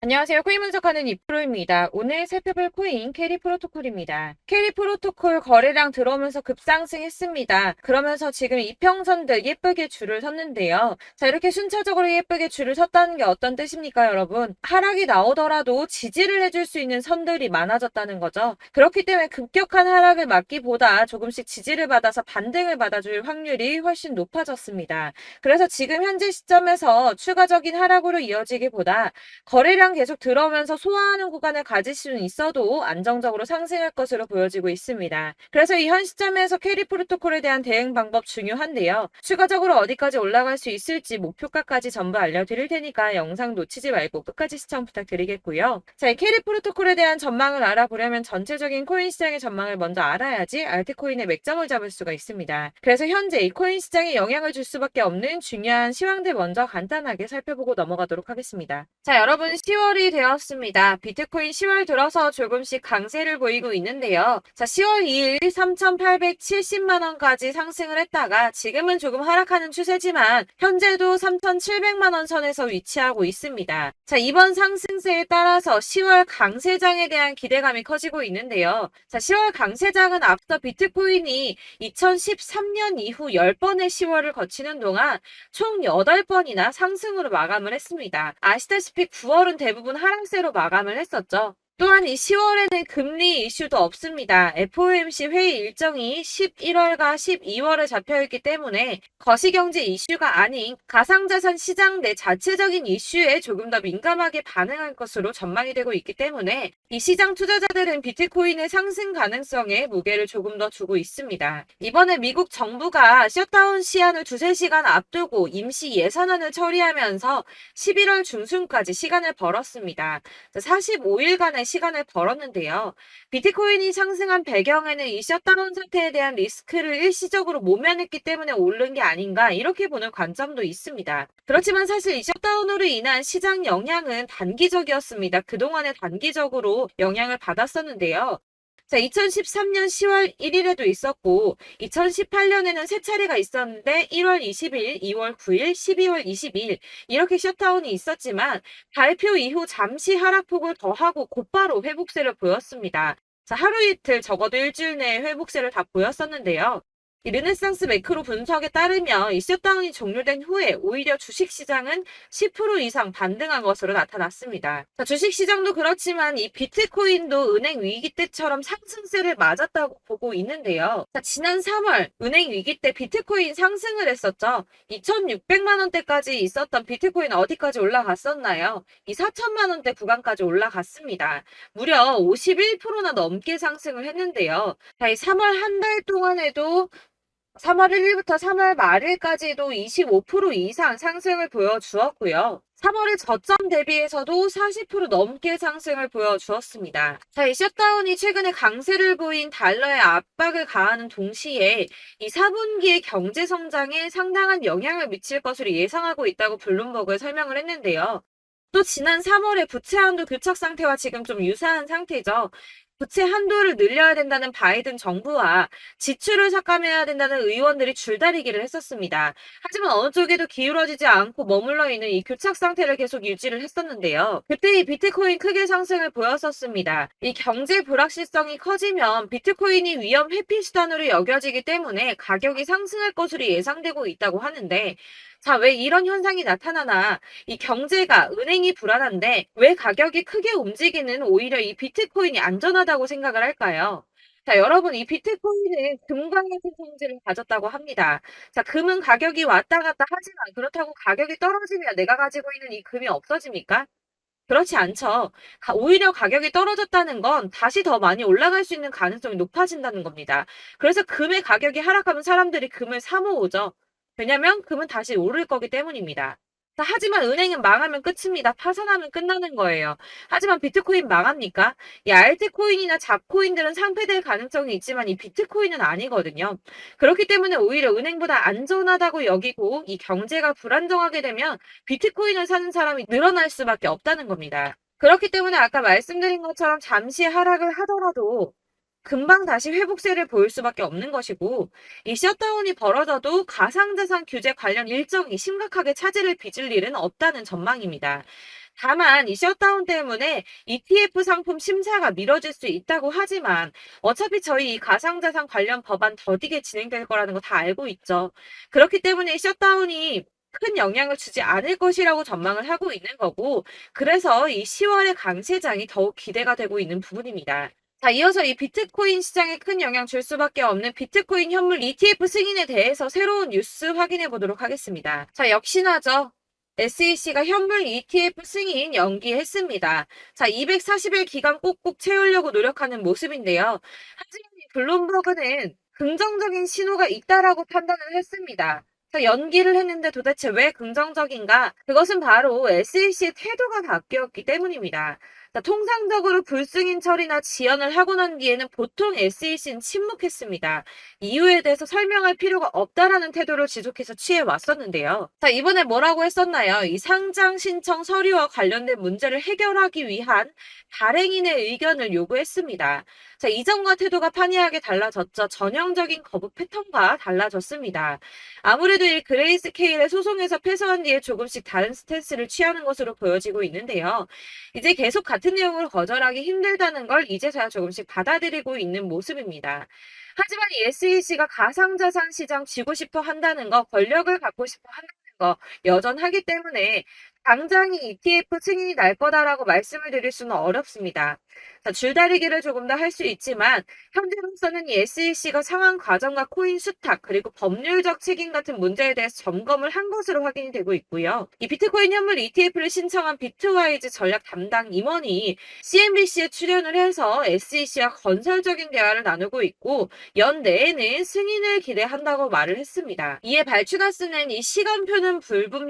안녕하세요. 코인 분석하는 이프로입니다. 오늘 살펴볼 코인 캐리 프로토콜입니다. 캐리 프로토콜 거래량 들어오면서 급상승했습니다. 그러면서 지금 이평선들 예쁘게 줄을 섰는데요. 자, 이렇게 순차적으로 예쁘게 줄을 섰다는 게 어떤 뜻입니까, 여러분? 하락이 나오더라도 지지를 해줄 수 있는 선들이 많아졌다는 거죠. 그렇기 때문에 급격한 하락을 막기보다 조금씩 지지를 받아서 반등을 받아줄 확률이 훨씬 높아졌습니다. 그래서 지금 현재 시점에서 추가적인 하락으로 이어지기보다 거래량 계속 들어오면서 소화하는 구간을 가질 수는 있어도 안정적으로 상승할 것으로 보여지고 있습니다. 그래서 이 현 시점에서 캐리 프로토콜에 대한 대응 방법 중요한데요. 추가적으로 어디까지 올라갈 수 있을지 목표가까지 전부 알려드릴 테니까 영상 놓치지 말고 끝까지 시청 부탁드리겠고요. 자, 이 캐리 프로토콜에 대한 전망을 알아보려면 전체적인 코인 시장의 전망을 먼저 알아야지 알트코인의 맥점을 잡을 수가 있습니다. 그래서 현재 이 코인 시장에 영향을 줄 수밖에 없는 중요한 시황들 먼저 간단하게 살펴보고 넘어가도록 하겠습니다. 자, 여러분 10월이 되었습니다. 비트코인 10월 들어서 조금씩 강세를 보이고 있는데요. 자, 10월 2일 3,870만 원까지 상승을 했다가 지금은 조금 하락하는 추세지만 현재도 3,700만 원 선에서 위치하고 있습니다. 자, 이번 상승세에 따라서 10월 강세장에 대한 기대감이 커지고 있는데요. 자, 10월 강세장은 앞서 비트코인이 2013년 이후 10번의 10월을 거치는 동안 총 8번이나 상승으로 마감을 했습니다. 아시다시피 9월은 대부분 하락세로 마감을 했었죠. 또한 이 10월에는 금리 이슈도 없습니다. FOMC 회의 일정이 11월과 12월에 잡혀있기 때문에 거시경제 이슈가 아닌 가상자산 시장 내 자체적인 이슈에 조금 더 민감하게 반응할 것으로 전망이 되고 있기 때문에 이 시장 투자자들은 비트코인의 상승 가능성에 무게를 조금 더 두고 있습니다. 이번에 미국 정부가 셧다운 시한을 2~3시간 앞두고 임시 예산안을 처리하면서 11월 중순까지 시간을 벌었습니다. 45일간의 시간을 벌었는데요. 비트코인이 상승한 배경에는 이 셧다운 상태에 대한 리스크를 일시적으로 모면했기 때문에 오른 게 아닌가 이렇게 보는 관점도 있습니다. 그렇지만 사실 이 셧다운으로 인한 시장 영향은 단기적이었습니다. 그동안에 단기적으로 영향을 받았었는데요. 자, 2013년 10월 1일에도 있었고 2018년에는 세 차례가 있었는데 1월 20일, 2월 9일, 12월 22일 이렇게 셧다운이 있었지만 발표 이후 잠시 하락폭을 더하고 곧바로 회복세를 보였습니다. 자, 하루 이틀 적어도 일주일 내에 회복세를 다 보였었는데요. 이 르네상스 매크로 분석에 따르면 이 셧다운이 종료된 후에 오히려 주식시장은 10% 이상 반등한 것으로 나타났습니다. 자, 주식시장도 그렇지만 이 비트코인도 은행 위기 때처럼 상승세를 맞았다고 보고 있는데요. 자, 지난 3월 은행 위기 때 비트코인 상승을 했었죠. 2,600만 원대까지 있었던 비트코인 어디까지 올라갔었나요? 이 4천만 원대 구간까지 올라갔습니다. 무려 51%나 넘게 상승을 했는데요. 자, 이 3월 한 달 동안에도 3월 1일부터 3월 말일까지도 25% 이상 상승을 보여주었고요. 3월의 저점 대비해서도 40% 넘게 상승을 보여주었습니다. 자, 이 셧다운이 최근에 강세를 보인 달러에 압박을 가하는 동시에 이 4분기의 경제 성장에 상당한 영향을 미칠 것으로 예상하고 있다고 블룸버그에 설명을 했는데요. 또 지난 3월에 부채 한도 교착 상태와 지금 좀 유사한 상태죠. 부채 한도를 늘려야 된다는 바이든 정부와 지출을 삭감해야 된다는 의원들이 줄다리기를 했었습니다. 하지만 어느 쪽에도 기울어지지 않고 머물러 있는 이 교착 상태를 계속 유지를 했었는데요. 그때 이 비트코인 크게 상승을 보였었습니다. 이 경제 불확실성이 커지면 비트코인이 위험 회피 수단으로 여겨지기 때문에 가격이 상승할 것으로 예상되고 있다고 하는데 자, 왜 이런 현상이 나타나나 이 경제가 은행이 불안한데 왜 가격이 크게 움직이는 오히려 이 비트코인이 안전하다고 생각을 할까요? 자, 여러분, 이 비트코인은 금과 같은 성질을 가졌다고 합니다. 자, 금은 가격이 왔다 갔다 하지만 그렇다고 가격이 떨어지면 내가 가지고 있는 이 금이 없어집니까? 그렇지 않죠. 오히려 가격이 떨어졌다는 건 다시 더 많이 올라갈 수 있는 가능성이 높아진다는 겁니다. 그래서 금의 가격이 하락하면 사람들이 금을 사 모으죠. 왜냐면 금은 다시 오를 거기 때문입니다. 자, 하지만 은행은 망하면 끝입니다. 파산하면 끝나는 거예요. 하지만 비트코인 망합니까? 이 알트코인이나 잡코인들은 상폐될 가능성이 있지만 이 비트코인은 아니거든요. 그렇기 때문에 오히려 은행보다 안전하다고 여기고 이 경제가 불안정하게 되면 비트코인을 사는 사람이 늘어날 수밖에 없다는 겁니다. 그렇기 때문에 아까 말씀드린 것처럼 잠시 하락을 하더라도 금방 다시 회복세를 보일 수밖에 없는 것이고 이 셧다운이 벌어져도 가상자산 규제 관련 일정이 심각하게 차질을 빚을 일은 없다는 전망입니다. 다만 이 셧다운 때문에 ETF 상품 심사가 미뤄질 수 있다고 하지만 어차피 저희 이 가상자산 관련 법안 더디게 진행될 거라는 거 다 알고 있죠. 그렇기 때문에 셧다운이 큰 영향을 주지 않을 것이라고 전망을 하고 있는 거고, 그래서 이 10월의 강세장이 더욱 기대가 되고 있는 부분입니다. 자, 이어서 이 비트코인 시장에 큰 영향 줄 수밖에 없는 비트코인 현물 ETF 승인에 대해서 새로운 뉴스 확인해 보도록 하겠습니다. 자, 역시나죠. SEC가 현물 ETF 승인 연기했습니다. 자, 240일 기간 꼭꼭 채우려고 노력하는 모습인데요. 하지만 이 블룸버그는 긍정적인 신호가 있다라고 판단을 했습니다. 자, 연기를 했는데 도대체 왜 긍정적인가? 그것은 바로 SEC의 태도가 바뀌었기 때문입니다. 자, 통상적으로 불승인 처리나 지연을 하고 난 뒤에는 보통 SEC는 침묵했습니다. 이유에 대해서 설명할 필요가 없다라는 태도를 지속해서 취해 왔었는데요. 자, 이번에 뭐라고 했었나요? 이 상장 신청 서류와 관련된 문제를 해결하기 위한 발행인의 의견을 요구했습니다. 자, 이전과 태도가 판이하게 달라졌죠. 전형적인 거부 패턴과 달라졌습니다. 아무래도 이 그레이스케일의 소송에서 패소한 뒤에 조금씩 다른 스탠스를 취하는 것으로 보여지고 있는데요. 이제 계속 같은 내용을 거절하기 힘들다는 걸 이제서야 조금씩 받아들이고 있는 모습입니다. 하지만 이 SEC가 가상자산 시장 쥐고 싶어 한다는 거, 권력을 갖고 싶어 한다는 거 여전하기 때문에 당장이 ETF 승인이 날 거다라고 말씀을 드릴 수는 어렵습니다. 자, 줄다리기를 조금 더 할 수 있지만 현재로서는 이 SEC가 상황 과정과 코인 수탁 그리고 법률적 책임 같은 문제에 대해서 점검을 한 것으로 확인이 되고 있고요. 이 비트코인 현물 ETF를 신청한 비트와이즈 전략 담당 임원이 CNBC에 출연을 해서 SEC와 건설적인 대화를 나누고 있고 연내에는 승인을 기대한다고 말을 했습니다. 이에 발추가스는 이 시간표는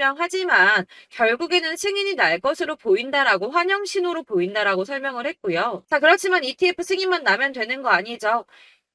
불분명하지만 결국에는 승인이 날 것으로 보인다라고 환영 신호로 보인다라고 설명을 했고요. 자, 그렇지만 ETF 승인만 나면 되는 거 아니죠.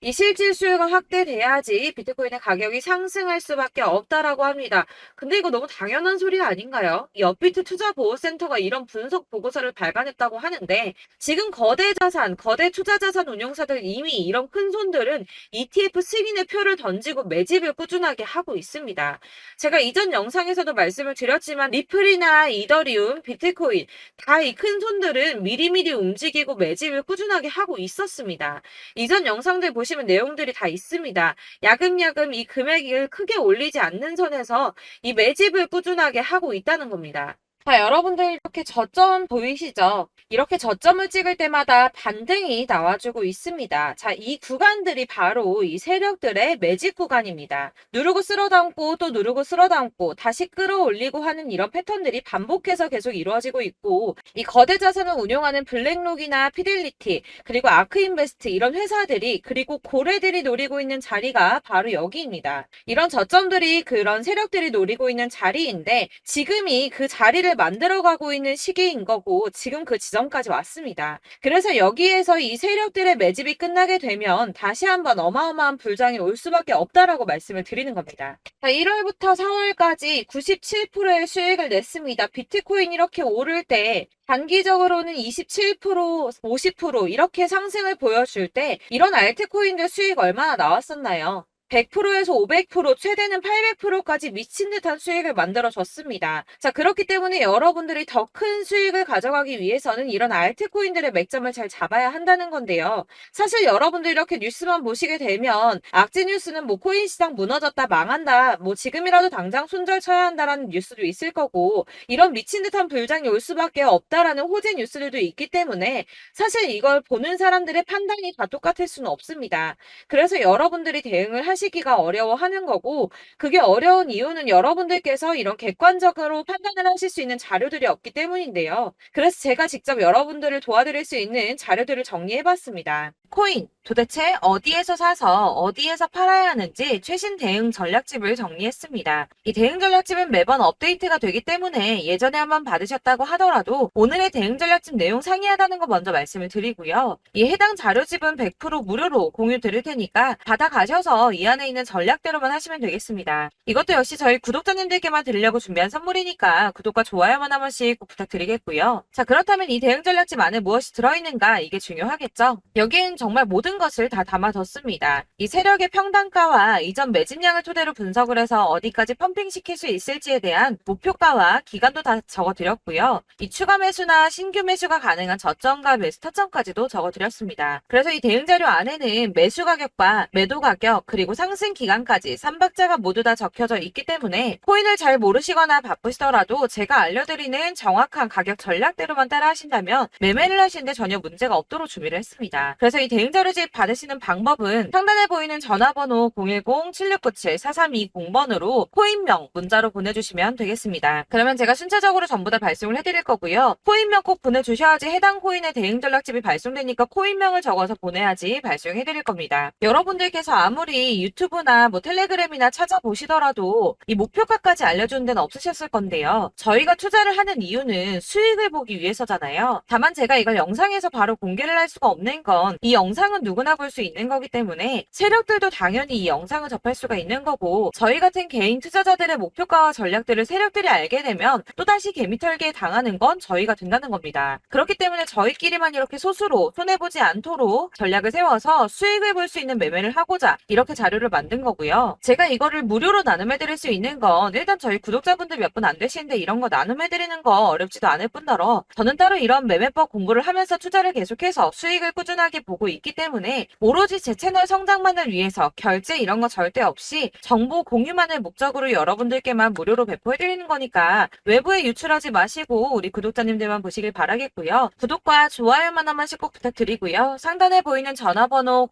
이 실질 수요가 확대돼야지 비트코인의 가격이 상승할 수밖에 없다라고 합니다. 근데 이거 너무 당연한 소리 아닌가요? 이 업비트 투자보호센터가 이런 분석 보고서를 발간했다고 하는데 지금 거대 자산, 거대 투자자산 운용사들 이미 이런 큰 손들은 ETF 승인의 표를 던지고 매집을 꾸준하게 하고 있습니다. 제가 이전 영상에서도 말씀을 드렸지만 리플이나 이더리움, 비트코인 다 이 큰 손들은 미리미리 움직이고 매집을 꾸준하게 하고 있었습니다. 이전 영상들 보시면 내용들이 다 있습니다. 야금야금 이 금액을 크게 올리지 않는 선에서 이 매집을 꾸준하게 하고 있다는 겁니다. 자, 여러분들 이렇게 저점 보이시죠? 이렇게 저점을 찍을 때마다 반등이 나와주고 있습니다. 자, 이 구간들이 바로 이 세력들의 매집 구간입니다. 누르고 쓸어담고 또 누르고 쓸어담고 다시 끌어올리고 하는 이런 패턴들이 반복해서 계속 이루어지고 있고 이 거대 자산을 운용하는 블랙록이나 피델리티 그리고 아크인베스트 이런 회사들이 그리고 고래들이 노리고 있는 자리가 바로 여기입니다. 이런 저점들이 그런 세력들이 노리고 있는 자리인데 지금이 그 자리를 만들어가고 있는 시기인 거고 지금 그 지점까지 왔습니다. 그래서 여기에서 이 세력들의 매집이 끝나게 되면 다시 한번 어마어마한 불장이 올 수밖에 없다라고 말씀을 드리는 겁니다. 자, 1월부터 4월까지 97%의 수익을 냈습니다. 비트코인 이렇게 오를 때 단기적으로는 27%, 50% 이렇게 상승을 보여줄 때 이런 알트코인들 수익 얼마나 나왔었나요? 100%에서 500%, 최대는 800%까지 미친 듯한 수익을 만들어줬습니다. 자, 그렇기 때문에 여러분들이 더 큰 수익을 가져가기 위해서는 이런 알트코인들의 맥점을 잘 잡아야 한다는 건데요. 사실 여러분들 이렇게 뉴스만 보시게 되면 악재 뉴스는 뭐 코인 시장 무너졌다, 망한다, 뭐 지금이라도 당장 손절 쳐야 한다라는 뉴스도 있을 거고 이런 미친 듯한 불장이 올 수밖에 없다라는 호재 뉴스들도 있기 때문에 사실 이걸 보는 사람들의 판단이 다 똑같을 수는 없습니다. 그래서 여러분들이 대응을 하시기가 어려워하는 거고 그게 어려운 이유는 여러분들께서 이런 객관적으로 판단을 하실 수 있는 자료들이 없기 때문인데요. 그래서 제가 직접 여러분들을 도와드릴 수 있는 자료들을 정리해봤습니다. 코인 도대체 어디에서 사서 어디에서 팔아야 하는지 최신 대응 전략집을 정리했습니다. 이 대응 전략집은 매번 업데이트가 되기 때문에 예전에 한번 받으셨다고 하더라도 오늘의 대응 전략집 내용 상이하다는 거 먼저 말씀을 드리고요. 이 해당 자료집은 100% 무료로 공유 드릴 테니까 받아가셔서 이 안에 있는 전략대로만 하시면 되겠습니다. 이것도 역시 저희 구독자님들께만 드리려고 준비한 선물이니까 구독과 좋아요만 한 번씩 꼭 부탁드리겠고요. 자, 그렇다면 이 대응 전략집 안에 무엇이 들어있는가 이게 중요하겠죠? 여기엔 정말 모든 것을 다 담아뒀습니다. 이 세력의 평단가와 이전 매집량을 토대로 분석을 해서 어디까지 펌핑시킬 수 있을지에 대한 목표가와 기간도 다 적어드렸고요. 이 추가 매수나 신규 매수가 가능한 저점과 매수 타점까지도 적어드렸습니다. 그래서 이 대응자료 안에는 매수 가격과 매도 가격 그리고 상승 기간까지 3박자가 모두 다 적혀져 있기 때문에 코인을 잘 모르시거나 바쁘시더라도 제가 알려드리는 정확한 가격 전략대로만 따라 하신다면 매매를 하시는데 전혀 문제가 없도록 준비를 했습니다. 그래서 이 대응자료집 받으시는 방법은 상단에 보이는 전화번호 010-7697-4320번으로 코인명 문자로 보내주시면 되겠습니다. 그러면 제가 순차적으로 전부 다 발송을 해드릴 거고요. 코인명 꼭 보내주셔야지 해당 코인의 대응 전략집이 발송되니까 코인명을 적어서 보내야지 발송해드릴 겁니다. 여러분들께서 아무리 유튜브나 뭐 텔레그램이나 찾아보시더라도 이 목표가까지 알려주는 데는 없으셨을 건데요. 저희가 투자를 하는 이유는 수익을 보기 위해서잖아요. 다만 제가 이걸 영상에서 바로 공개를 할 수가 없는 건 이 영상은 누구나 볼 수 있는 거기 때문에 세력들도 당연히 이 영상을 접할 수가 있는 거고 저희 같은 개인 투자자들의 목표가와 전략들을 세력들이 알게 되면 또다시 개미털기에 당하는 건 저희가 된다는 겁니다. 그렇기 때문에 저희끼리만 이렇게 소수로 손해보지 않도록 전략을 세워서 수익을 볼 수 있는 매매를 하고자 이렇게 자료를 만든 거고요. 제가 이거를 무료로 나눔해드릴 수 있는 건 일단 저희 구독자분들 몇 분 안 되시는데 이런 거 나눔해드리는 거 어렵지도 않을 뿐더러 저는 따로 이런 매매법 공부를 하면서 투자를 계속해서 수익을 꾸준하게 보고 있기 때문에 오로지 제 채널 성장만을 위해서 결제 이런 거 절대 없이 정보 공유만을 목적으로 여러분들께만 무료로 배포해드리는 거니까 외부에 유출하지 마시고 우리 구독자님들만 보시길 바라겠고요. 구독과 좋아요만 한 번씩 꼭 부탁드리고요. 상단에 보이는 전화번호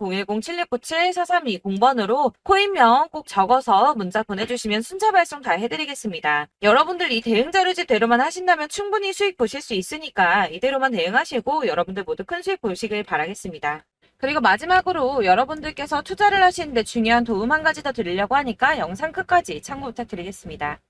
010-7697-4320번으로 코인명 꼭 적어서 문자 보내주시면 순차 발송 다 해드리겠습니다. 여러분들 이 대응자료집대로만 하신다면 충분히 수익 보실 수 있으니까 이대로만 대응하시고 여러분들 모두 큰 수익 보시길 바라겠습니다. 그리고 마지막으로 여러분들께서 투자를 하시는데 중요한 도움 한 가지 더 드리려고 하니까 영상 끝까지 참고 부탁드리겠습니다.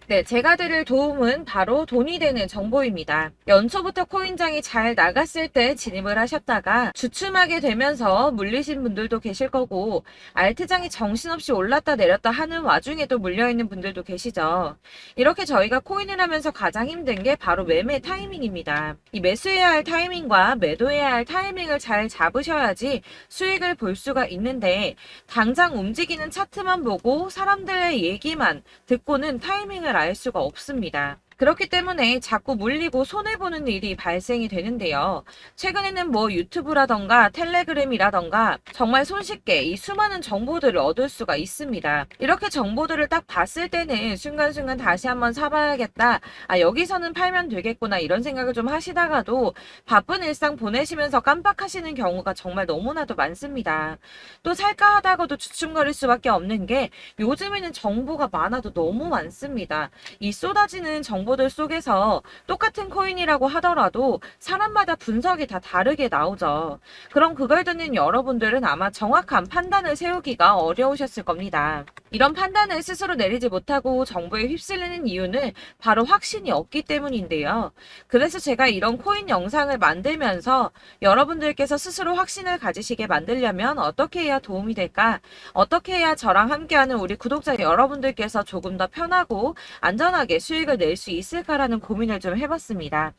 네, 제가 드릴 도움은 바로 돈이 되는 정보입니다. 연초부터 코인장이 잘 나갔을 때 진입을 하셨다가 주춤하게 되면서 물리신 분들도 계실 거고 알트장이 정신없이 올랐다 내렸다 하는 와중에도 물려있는 분들도 계시죠. 이렇게 저희가 코인을 하면서 가장 힘든 게 바로 매매 타이밍입니다. 이 매수해야 할 타이밍과 매도해야 할 타이밍을 잘 잡으셔야지 수익을 볼 수가 있는데 당장 움직이는 차트만 보고 사람들의 얘기만 듣고는 타이밍을 알 수가 없습니다. 그렇기 때문에 자꾸 물리고 손해보는 일이 발생이 되는데요. 최근에는 뭐 유튜브라던가 텔레그램이라던가 정말 손쉽게 이 수많은 정보들을 얻을 수가 있습니다. 이렇게 정보들을 딱 봤을 때는 순간순간 다시 한번 사봐야겠다. 아, 여기서는 팔면 되겠구나 이런 생각을 좀 하시다가도 바쁜 일상 보내시면서 깜빡하시는 경우가 정말 너무나도 많습니다. 또 살까 하다가도 주춤거릴 수밖에 없는 게 요즘에는 정보가 많아도 너무 많습니다. 이 쏟아지는 정보들 속에서 똑같은 코인이라고 하더라도 사람마다 분석이 다 다르게 나오죠. 그럼 그걸 듣는 여러분들은 아마 정확한 판단을 세우기가 어려우셨을 겁니다. 이런 판단을 스스로 내리지 못하고 정보에 휩쓸리는 이유는 바로 확신이 없기 때문인데요. 그래서 제가 이런 코인 영상을 만들면서 여러분들께서 스스로 확신을 가지시게 만들려면 어떻게 해야 도움이 될까? 어떻게 해야 저랑 함께하는 우리 구독자 여러분들께서 조금 더 편하고 안전하게 수익을 낼 수 있을까라는 고민을 좀 해봤습니다.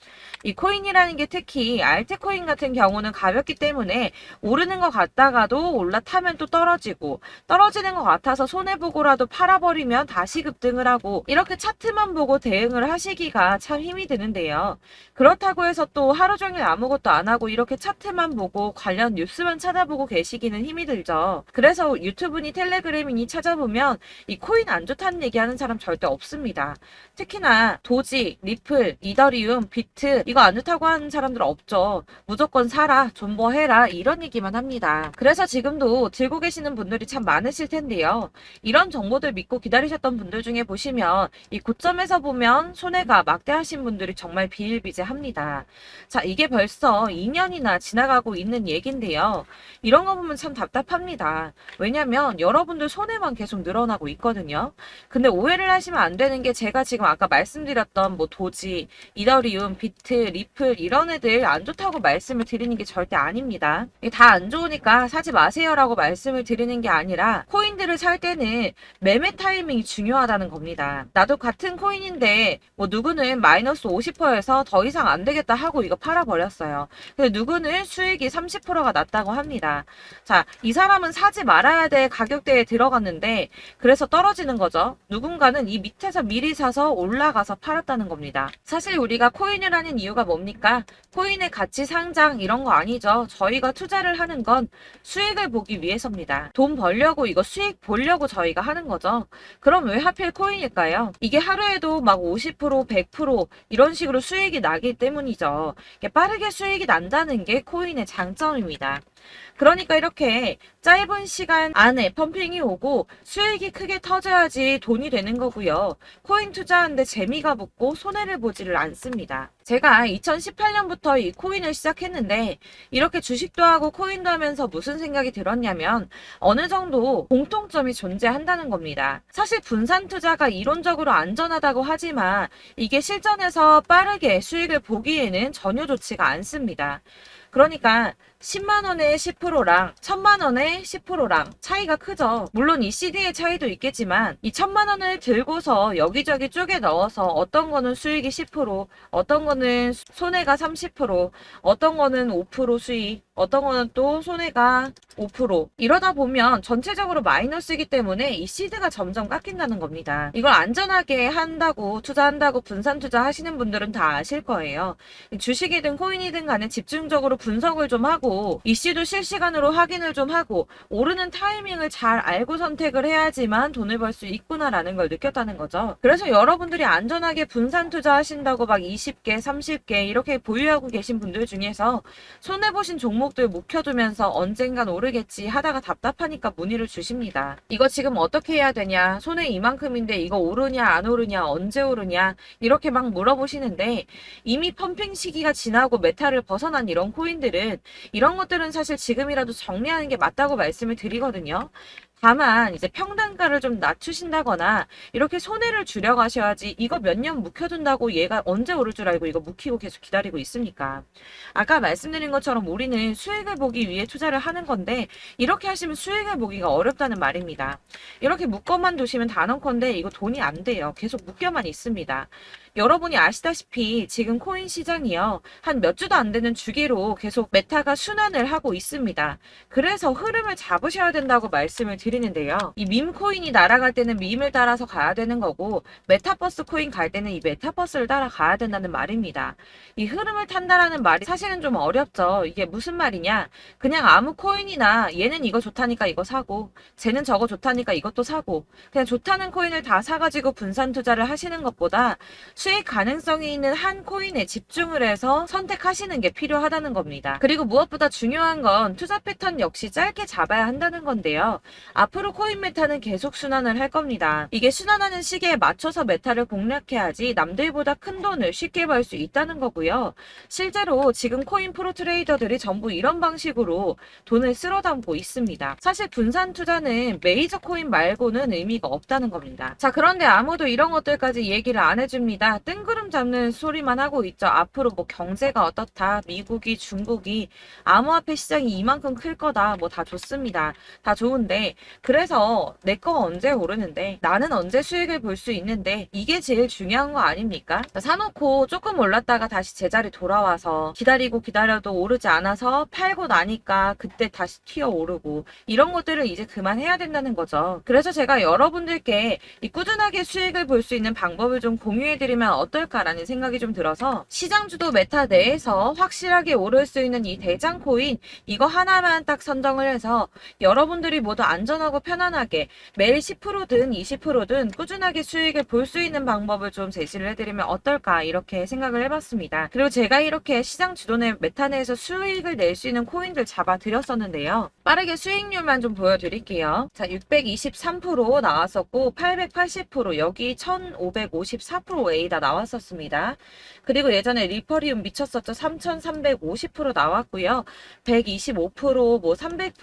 이 코인이라는 게 특히 알트코인 같은 경우는 가볍기 때문에 오르는 것 같다가도 올라타면 또 떨어지고 떨어지는 것 같아서 손해보고라도 팔아버리면 다시 급등을 하고 이렇게 차트만 보고 대응을 하시기가 참 힘이 드는데요. 그렇다고 해서 또 하루 종일 아무것도 안 하고 이렇게 차트만 보고 관련 뉴스만 찾아보고 계시기는 힘이 들죠. 그래서 유튜브니 텔레그램이니 찾아보면 이 코인 안 좋다는 얘기하는 사람 절대 없습니다. 특히나 도지, 리플, 이더리움, 비트 이거 안 좋다고 하는 사람들 없죠. 무조건 사라, 존버해라 이런 얘기만 합니다. 그래서 지금도 들고 계시는 분들이 참 많으실 텐데요. 이런 정보들 믿고 기다리셨던 분들 중에 보시면 이 고점에서 보면 손해가 막대하신 분들이 정말 비일비재합니다. 자, 이게 벌써 2년이나 지나가고 있는 얘긴데요. 이런 거 보면 참 답답합니다. 왜냐면 여러분들 손해만 계속 늘어나고 있거든요. 근데 오해를 하시면 안 되는 게 제가 지금 아까 말씀드렸던 뭐 도지, 이더리움, 비트, 리플 이런 애들 안 좋다고 말씀을 드리는 게 절대 아닙니다. 다 안 좋으니까 사지 마세요라고 말씀을 드리는 게 아니라 코인들을 살 때는 이거는 매매 타이밍이 중요하다는 겁니다. 나도 같은 코인인데 뭐 누구는 마이너스 50%에서 더 이상 안 되겠다 하고 이거 팔아버렸어요. 근데 누구는 수익이 30%가 났다고 합니다. 자, 이 사람은 사지 말아야 될 가격대에 들어갔는데 그래서 떨어지는 거죠. 누군가는 이 밑에서 미리 사서 올라가서 팔았다는 겁니다. 사실 우리가 코인을 하는 이유가 뭡니까? 코인의 가치 상장 이런 거 아니죠. 저희가 투자를 하는 건 수익을 보기 위해서입니다. 돈 벌려고 이거 수익 보려고 저희가 하는 거죠. 그럼 왜 하필 코인일까요? 이게 하루에도 막 50%, 100% 이런 식으로 수익이 나기 때문이죠. 빠르게 수익이 난다는 게 코인의 장점입니다. 그러니까 이렇게 짧은 시간 안에 펌핑이 오고 수익이 크게 터져야지 돈이 되는 거고요. 코인 투자하는데 재미가 붙고 손해를 보지를 않습니다. 제가 2018년부터 이 코인을 시작했는데 이렇게 주식도 하고 코인도 하면서 무슨 생각이 들었냐면 어느 정도 공통점이 존재한다는 겁니다. 사실 분산 투자가 이론적으로 안전하다고 하지만 이게 실전에서 빠르게 수익을 보기에는 전혀 좋지가 않습니다. 그러니까 10만 원의 10%랑 1000만 원의 10%랑 차이가 크죠. 물론 이 CD의 차이도 있겠지만 이 1000만 원을 들고서 여기저기 쪼개 넣어서 어떤 거는 수익이 10%, 어떤 거는 손해가 30%, 어떤 거는 5% 수익, 어떤 거는 또 손해가 5%. 이러다 보면 전체적으로 마이너스이기 때문에 이 시드가 점점 깎인다는 겁니다. 이걸 안전하게 한다고 투자한다고 분산 투자하시는 분들은 다 아실 거예요. 주식이든 코인이든 간에 집중적으로 분석을 좀 하고 이슈도 실시간으로 확인을 좀 하고 오르는 타이밍을 잘 알고 선택을 해야지만 돈을 벌 수 있구나라는 걸 느꼈다는 거죠. 그래서 여러분들이 안전하게 분산 투자하신다고 막 20개, 30개 이렇게 보유하고 계신 분들 중에서 손해보신 종목들 묵혀두면서 언젠간 오르겠지 하다가 답답하니까 문의를 주십니다. 이거 지금 어떻게 해야 되냐? 손해 이만큼인데 이거 오르냐 안 오르냐 언제 오르냐 이렇게 막 물어보시는데 이미 펌핑 시기가 지나고 메타를 벗어난 이런 코인들은 이런 것들은 사실 지금이라도 정리하는 게 맞다고 말씀을 드리거든요. 다만 이제 평단가를 좀 낮추신다거나 이렇게 손해를 줄여가셔야지 이거 몇 년 묵혀둔다고 얘가 언제 오를 줄 알고 이거 묵히고 계속 기다리고 있습니까? 아까 말씀드린 것처럼 우리는 수익을 보기 위해 투자를 하는 건데 이렇게 하시면 수익을 보기가 어렵다는 말입니다. 이렇게 묶어만 두시면 단언컨대 이거 돈이 안 돼요. 계속 묶여만 있습니다. 여러분이 아시다시피 지금 코인 시장이요. 한 몇 주도 안 되는 주기로 계속 메타가 순환을 하고 있습니다. 그래서 흐름을 잡으셔야 된다고 말씀을 드리는데요. 이 밈 코인이 날아갈 때는 밈을 따라서 가야 되는 거고 메타버스 코인 갈 때는 이 메타버스를 따라가야 된다는 말입니다. 이 흐름을 탄다라는 말이 사실은 좀 어렵죠. 이게 무슨 말이냐? 그냥 아무 코인이나 얘는 이거 좋다니까 이거 사고 쟤는 저거 좋다니까 이것도 사고 그냥 좋다는 코인을 다 사가지고 분산 투자를 하시는 것보다 수익 가능성이 있는 한 코인에 집중을 해서 선택하시는 게 필요하다는 겁니다. 그리고 무엇보다 중요한 건 투자 패턴 역시 짧게 잡아야 한다는 건데요. 앞으로 코인 메타는 계속 순환을 할 겁니다. 이게 순환하는 시기에 맞춰서 메타를 공략해야지 남들보다 큰 돈을 쉽게 벌 수 있다는 거고요. 실제로 지금 코인 프로 트레이더들이 전부 이런 방식으로 돈을 쓸어 담고 있습니다. 사실 분산 투자는 메이저 코인 말고는 의미가 없다는 겁니다. 자, 그런데 아무도 이런 것들까지 얘기를 안 해줍니다. 뜬구름 잡는 소리만 하고 있죠. 앞으로 뭐 경제가 어떻다, 미국이, 중국이, 암호화폐 시장이 이만큼 클 거다, 뭐 다 좋습니다. 다 좋은데 그래서 내 거 언제 오르는데 나는 언제 수익을 볼 수 있는데 이게 제일 중요한 거 아닙니까? 사놓고 조금 올랐다가 다시 제자리 돌아와서 기다리고 기다려도 오르지 않아서 팔고 나니까 그때 다시 튀어 오르고 이런 것들을 이제 그만해야 된다는 거죠. 그래서 제가 여러분들께 이 꾸준하게 수익을 볼 수 있는 방법을 좀 공유해드리면 어떨까라는 생각이 좀 들어서 시장주도 메타 내에서 확실하게 오를 수 있는 이 대장 코인 이거 하나만 딱 선정을 해서 여러분들이 모두 안전하고 편안하게 매일 10%든 20%든 꾸준하게 수익을 볼 수 있는 방법을 좀 제시를 해드리면 어떨까 이렇게 생각을 해봤습니다. 그리고 제가 이렇게 시장 주도내 메타 내에서 수익을 낼 수 있는 코인들 잡아드렸었는데요. 빠르게 수익률만 좀 보여드릴게요. 자, 623% 나왔었고 880% 여기 1554% A 다 나왔었습니다. 그리고 예전에 리퍼리움 미쳤었죠. 3350% 나왔고요. 125%, 뭐 300%,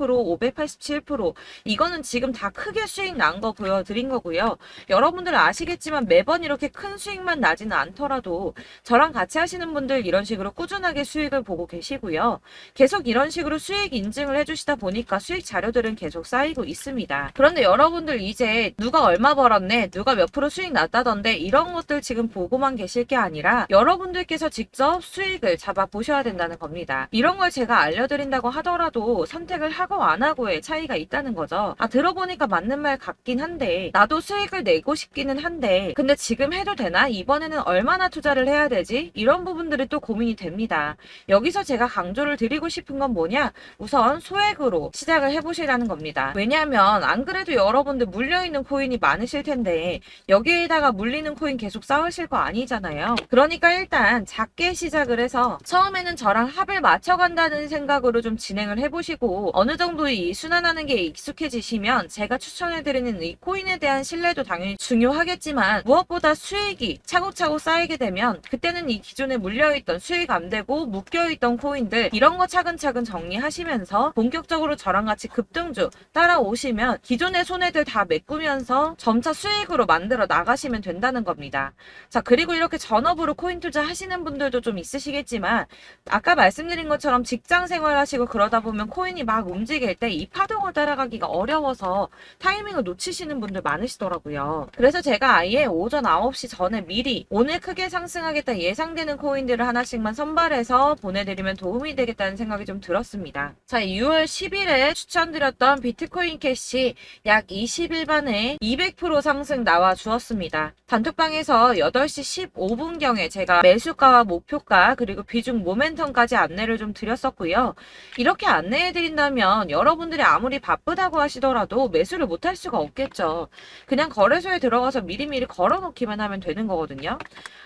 587%. 이거는 지금 다 크게 수익 난 거 보여드린 거고요. 여러분들 아시겠지만 매번 이렇게 큰 수익만 나지는 않더라도 저랑 같이 하시는 분들 이런 식으로 꾸준하게 수익을 보고 계시고요. 계속 이런 식으로 수익 인증을 해주시다 보니까 수익 자료들은 계속 쌓이고 있습니다. 그런데 여러분들 이제 누가 얼마 벌었네, 누가 몇 프로 수익 났다던데 이런 것들 지금 보고만 계실 게 아니라 여러분들께서 직접 수익을 잡아 보셔야 된다는 겁니다. 이런 걸 제가 알려드린다고 하더라도 선택을 하고 안 하고의 차이가 있다는 거죠. 들어보니까 맞는 말 같긴 한데 나도 수익을 내고 싶기는 한데 근데 지금 해도 되나? 이번에는 얼마나 투자를 해야 되지? 이런 부분들이 또 고민이 됩니다. 여기서 제가 강조를 드리고 싶은 건 뭐냐? 우선 소액으로 시작을 해보시라는 겁니다. 왜냐하면 안 그래도 여러분들 물려있는 코인이 많으실 텐데 여기에다가 물리는 코인 계속 쌓으실 거 아니잖아요. 그러니까 일단 작게 시작을 해서 처음에는 저랑 합을 맞춰간다는 생각으로 좀 진행을 해보시고 어느 정도 이 순환하는 게 익숙해지시면 제가 추천해드리는 이 코인에 대한 신뢰도 당연히 중요하겠지만 무엇보다 수익이 차곡차곡 쌓이게 되면 그때는 이 기존에 물려있던 수익 안 되고 묶여있던 코인들 이런 거 차근차근 정리하시면서 본격적으로 저랑 같이 급등주 따라오시면 기존의 손해들 다 메꾸면서 점차 수익으로 만들어 나가시면 된다는 겁니다. 자, 그리고 이렇게 전업으로 코인 투자 하시는 분들도 좀 있으시겠지만 아까 말씀드린 것처럼 직장 생활하시고 그러다 보면 코인이 막 움직일 때 이 파동을 따라가기가 어려워서 타이밍을 놓치시는 분들 많으시더라고요. 그래서 제가 아예 오전 9시 전에 미리 오늘 크게 상승하겠다 예상되는 코인들을 하나씩만 선발해서 보내드리면 도움이 되겠다는 생각이 좀 들었습니다. 자, 6월 10일에 추천드렸던 비트코인 캐시 약 20일 만에 200% 상승 나와 주었습니다. 단톡방에서 8시 15분경에 제가 매수가와 목표가 그리고 비중 모멘텀까지 안내를 좀 드렸었고요. 이렇게 안내해드린다면 여러분들이 아무리 바쁘다고 하시더라도 매수를 못할 수가 없겠죠. 그냥 거래소에 들어가서 미리미리 걸어놓기만 하면 되는 거거든요.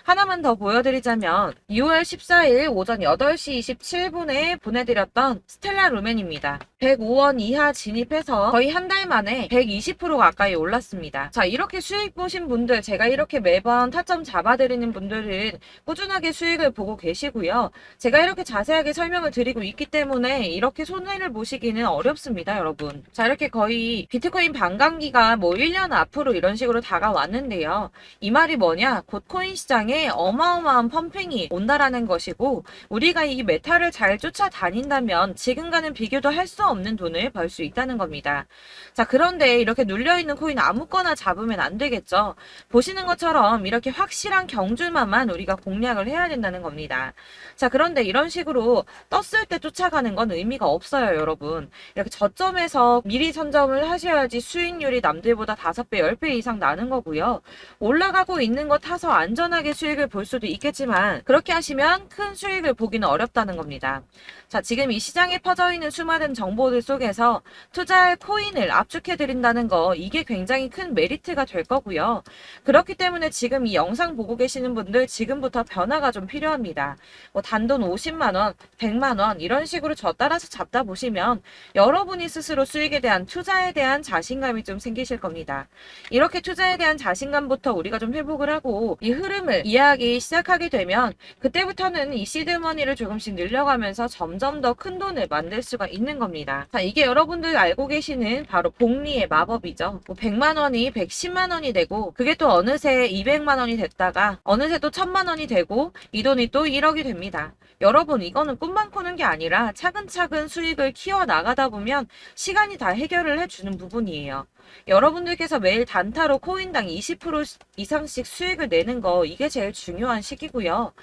하나만 더 보여드리자면 6월 14일 오전 8시 27분에 보내드렸던 스텔라 루멘입니다. 105원 이하 진입해서 거의 한 달 만에 120% 가까이 올랐습니다. 자, 이렇게 수익 보신 분들, 제가 이렇게 매번 타점 잡아드리는 분들은 꾸준하게 수익을 보고 계시고요. 제가 이렇게 자세하게 설명을 드리고 있기 때문에 이렇게 손해를 보시기는 어렵습니다, 여러분. 자, 이렇게 거의 비트코인 반감기가 뭐 1년 앞으로 이런 식으로 다가왔는데요. 이 말이 뭐냐? 곧 코인 시장에 어마어마한 펌핑이 온다라는 것이고 우리가 이 메타를 잘 쫓아다닌다면 지금과는 비교도 할 수 없는 돈을 벌 수 있다는 겁니다. 자, 그런데 이렇게 눌려있는 코인 아무거나 잡으면 안 되겠죠. 보시는 것처럼 이렇게 확실한 경주만만 우리가 공략을 해야 된다는 겁니다. 자, 그런데 이런 식으로 떴을 때 쫓아가는 건 의미가 없어요, 여러분. 이렇게 저점에서 미리 선점을 하셔야지 수익률이 남들보다 5배, 10배 이상 나는 거고요. 올라가고 있는 거 타서 안전하게 수익을 볼 수도 있겠지만 그렇게 하시면 큰 수익을 보기는 어렵다는 겁니다. 자, 지금 이 시장에 퍼져 있는 수많은 정보들 속에서 투자할 코인을 압축해드린다는 거 이게 굉장히 큰 메리트가 될 거고요. 그렇기 때문에 지금 이 영상 보고 계시는 분들 지금부터 변화가 좀 필요합니다. 뭐 단돈 50만원, 100만원 이런 식으로 저 따라서 잡다 보시면 여러분이 스스로 수익에 대한 투자에 대한 자신감이 좀 생기실 겁니다. 이렇게 투자에 대한 자신감부터 우리가 좀 회복을 하고 이 흐름을 이해하기 시작하게 되면 그때부터는 이 시드머니를 조금씩 늘려가면서 점점 더 큰 돈을 만들 수가 있는 겁니다. 자, 이게 여러분들 알고 계시는 바로 복리의 마법이죠. 뭐 100만원이 110만원이 되고 그게 또 어느새 200만원이 됐다가 어느새 또 1000만원이 되고 이 돈이 또 1억이 됩니다. 여러분, 이거는 꿈만 꾸는 게 아니라 차근차근 수익을 키워나가다 보면 시간이 다 해결을 해주는 부분이에요. 여러분들께서 매일 단타로 코인당 20% 이상씩 수익을 내는 거 이게 제일 중요한 시기고요.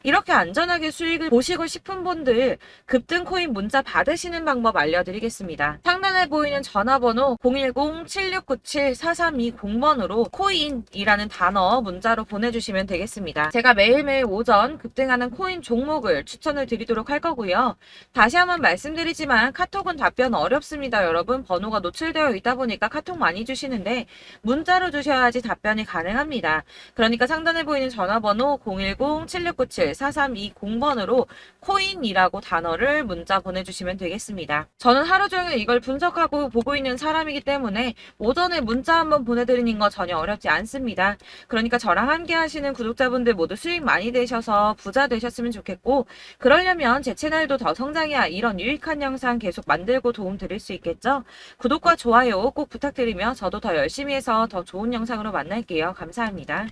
이렇게 안전하게 수익을 보시고 싶은 분들 급등 코인 문자 받으시는 방법 알려드리겠습니다. 상단에 보이는 전화번호 010-7697-4320번으로 코인이라는 단어 문자로 보내주시면 되겠습니다. 제가 매일매일 오전 급등하는 코인 종목을 추천을 드리도록 할 거고요. 다시 한번 말씀드리지만 카톡은 답변 어렵습니다. 여러분, 번호가 노출되어 있다 보니까 카톡 많이 주시는데 문자로 주셔야지 답변이 가능합니다. 그러니까 상단에 보이는 전화번호 010-7697 4320번으로 코인이라고 단어를 문자 보내주시면 되겠습니다. 저는 하루 종일 이걸 분석하고 보고 있는 사람이기 때문에 오전에 문자 한번 보내드리는 거 전혀 어렵지 않습니다. 그러니까 저랑 함께 하시는 구독자분들 모두 수익 많이 되셔서 부자 되셨으면 좋겠고, 그러려면 제 채널도 더 성장해야 이런 유익한 영상 계속 만들고 도움 드릴 수 있겠죠? 구독과 좋아요 꼭 부탁드리며 저도 더 열심히 해서 더 좋은 영상으로 만날게요. 감사합니다.